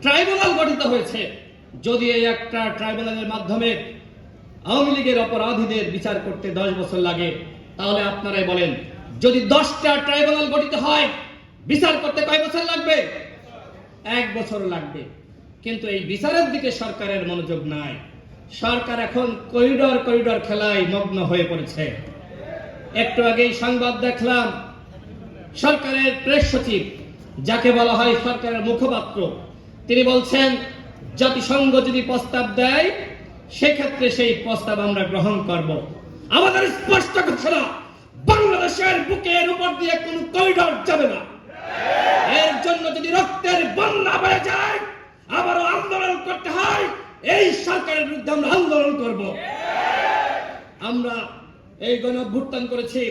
Tribunal গঠিত হয়েছে। যদি এই একটা ট্রাইব্যুনালের মাধ্যমে আওয়ামী লীগের অপরাধীদের বিচার করতে 10 বছর লাগে, তাহলে আপনারাই বলেন, যদি 10টা ট্রাইব্যুনাল গঠিত হয় বিচার করতে কয় বছর লাগবে? 1 বছর লাগবে। কিন্তু এই বিচারের দিকে সরকারের মনোযোগ নাই। সরকার এখন করিডর করিডর খেলায় মগ্ন হয়ে পড়েছে। একটু আগেই সংবাদ দেখলাম, সরকারের প্রেস সচিব, যাকে বলা হয় সরকারের মুখপাত্র, তিনি বলছেন জাতিসংঘ যদি প্রস্তাব দেয় সেক্ষেত্রে সেই প্রস্তাব আমরা গ্রহণ করব। আমাদের স্পষ্ট ঘোষণা, বাংলাদেশের বুকের উপর দিয়ে কোনো করিডর যাবে না। এর জন্য যদি রক্তের বন্যা বয়ে যায়, আবারও আন্দোলন করতে হয়, এই সরকারের বিরুদ্ধে আমরা আন্দোলন করব। আমরা এই গণঅভ্যুত্থান করেছি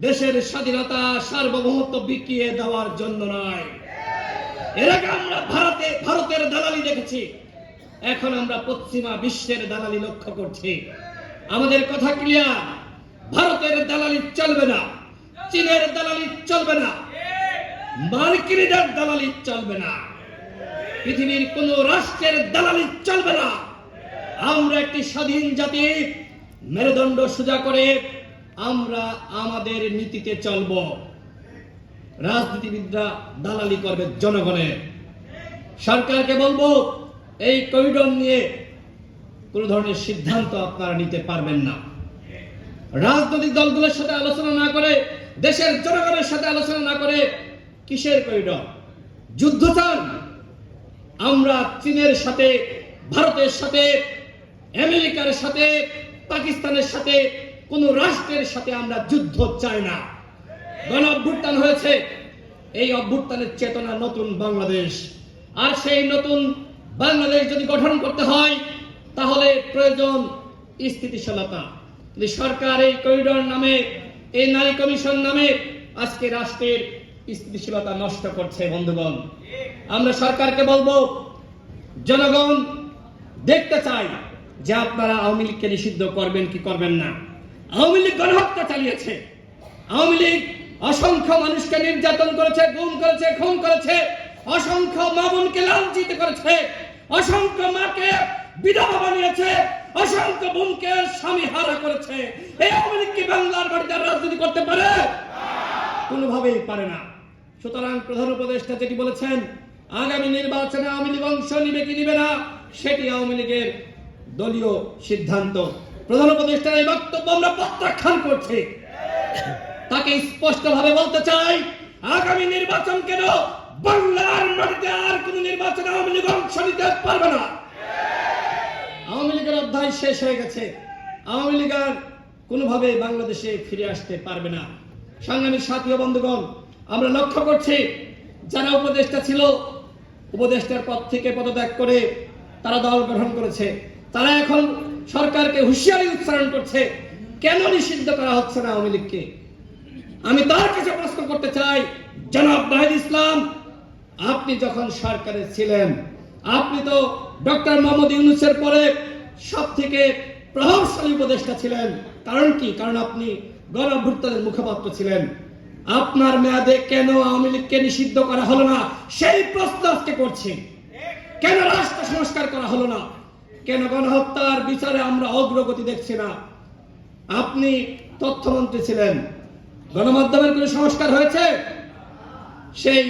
দেশের স্বাধীনতা সার্বভৌমত্ব বিকিয়ে দেওয়ার জন্য নয়। এর আগে আমরা ভারতের দালালি দেখেছি, এখন আমরা পশ্চিমা বিশ্বের দালালি লক্ষ্য করছি। আমাদের কথা ক্লিয়ার, ভারতের দালালি চলবে না, চীনের দালালি চলবে না, মার্কিনীদের দালালি চলবে না, পৃথিবীর কোন রাষ্ট্রের দালালি চলবে না। আমরা একটি স্বাধীন জাতি, মেরুদণ্ড সোজা করে আমরা আমাদের নীতিতে চলব। রাজনীতিবিদরা দালালি করবে জনগণের। সরকারকে বলবো, এই করিডর নিয়ে কোন ধরনের সিদ্ধান্ত আপনারা নিতে পারবেন না। রাজনৈতিক দলগুলোর সাথে আলোচনা না করে, দেশের জনগণের সাথে আলোচনা না করে কিসের করিডর? যুদ্ধ চান? আমরা চীনের সাথে, ভারতের সাথে, আমেরিকার সাথে, পাকিস্তানের সাথে, কোন রাষ্ট্রের সাথে আমরা যুদ্ধ চাই না। গণ অভ্যুত্থান হয়েছে, এই অভ্যুত্থানের চেতনা নতুন বাংলাদেশ। আর সেই নতুন বাংলাদেশ যদি গঠন করতে হয় তাহলে প্রয়োজন স্থিতিশীলতা। সরকার এই করিডর নামে, এই নারী কমিশন নামে আজকে রাষ্ট্রের স্থিতিশীলতা নষ্ট করছে। বন্ধুগণ, আমরা সরকারকে বলবো, জনগণ দেখতে চাই যে আপনারা আওয়ামী লীগকে নিষিদ্ধ করবেন কি করবেন না। আওয়ামী লীগ গণহত্যা চালিয়েছে, আওয়ামী লীগ অসংখ্য মানুষকে নির্যাতন করেছে, গুম করেছে, খুন করেছে, অসংখ্য মা বোনকে লাঞ্ছিত করেছে, অসংখ্য মাকে বিধবা বানিয়েছে, অসংখ্য বোনকে স্বামী হারা করেছে। এই আওয়ামী লীগ কি বাংলার মাটিতে রাজনীতি করতে পারে? কোনোভাবেই পারে না। সুতরাং প্রধান উপদেষ্টা যেটি বলেছেন, আগামী নির্বাচনে আওয়ামী লীগ অংশ নিবে কি নিবে না সেটি আওয়ামী লীগের দলীয় সিদ্ধান্ত। প্রধান উপদেষ্টার এই বক্তব্য আমরা প্রত্যাখ্যান করছি। তাকে স্পষ্টভাবে বলতে চাই, আগামী নির্বাচন কেন বাংলার মাটিতে আর কোন নির্বাচনে আওয়ামী লীগ অংশ নিতে পারবে না। আওয়ামী লীগের অধ্যায় শেষ হয়ে গেছে। আওয়ামী লীগ আর কোনোভাবে বাংলাদেশে ফিরে আসতে পারবে না। সংগ্রামী সাথী ও বন্ধুগণ, আমরা লক্ষ্য করছি যারা উপদেষ্টা ছিল, উপদেষ্টার পদ থেকে পদত্যাগ করে তারা দল গঠন করেছে, তারা এখন সরকারকে হুঁশিয়ারি উচ্চারণ করছে, কেন নিষিদ্ধ করা হচ্ছে না আওয়ামী লীগকে। আমি তার কাছে প্রশ্ন করতে চাই, জনাব নাহিদ ইসলাম, আপনি যখন সরকারে ছিলেন, আপনি তো ডক্টর মোহাম্মদ ইউনূসের পরে সব থেকে প্রভাবশালী উপদেষ্টা ছিলেন। কারণ কি? কারণ আপনি গণ অভ্যুত্থানের মুখপাত্র ছিলেন। আপনার মেয়াদে কেন আওয়ামী লীগকে নিষিদ্ধ করা হলো না সেই প্রশ্ন আজকে করছি। কেন রাষ্ট্র সংস্কার করা হলো না? কেন গণহত্যার বিচারে আমরা অগ্রগতি দেখছি না? আপনি তথ্যমন্ত্রী ছিলেন, গণমাধ্যমের কোনো সংস্কার হয়েছে? সেই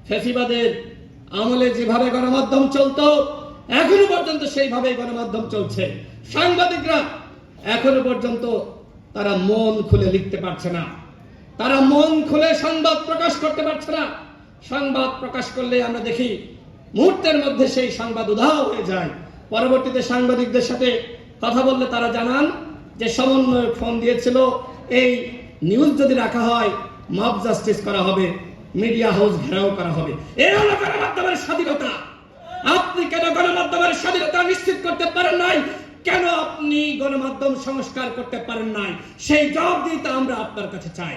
ফ্যাসিবাদের আমলে যেভাবে গণমাধ্যম চলতো এখনো পর্যন্ত সেইভাবে গণমাধ্যম চলছে। সাংবাদিকরা এখনো পর্যন্ত তারা মন খুলে লিখতে পারছে না, তারা মন খুলে সংবাদ প্রকাশ করতে পারছে না। সংবাদ প্রকাশ করলে আমরা দেখি মুহূর্তের মধ্যে সেই সংবাদ উধাও হয়ে যায়। পরবর্তীতে সাংবাদিকদের সাথে কথা বললে তারা জানান যে সমন্বয়ক ফোন দিয়েছিল, এই নিউজ যদি রাখা হয় মব জাস্টিস করা হবে, মিডিয়া হাউস ঘেরাও করা হবে। এই হলো গণমাধ্যমের স্বাধীনতা। আপনি কেন গণমাধ্যমের স্বাধীনতা নিশ্চিত করতে পারেন নাই? কেন আপনি গণমাধ্যম সংস্কার করতে পারেন নাই? সেই জবাবদিহিতা আমরা আপনার কাছে চাই।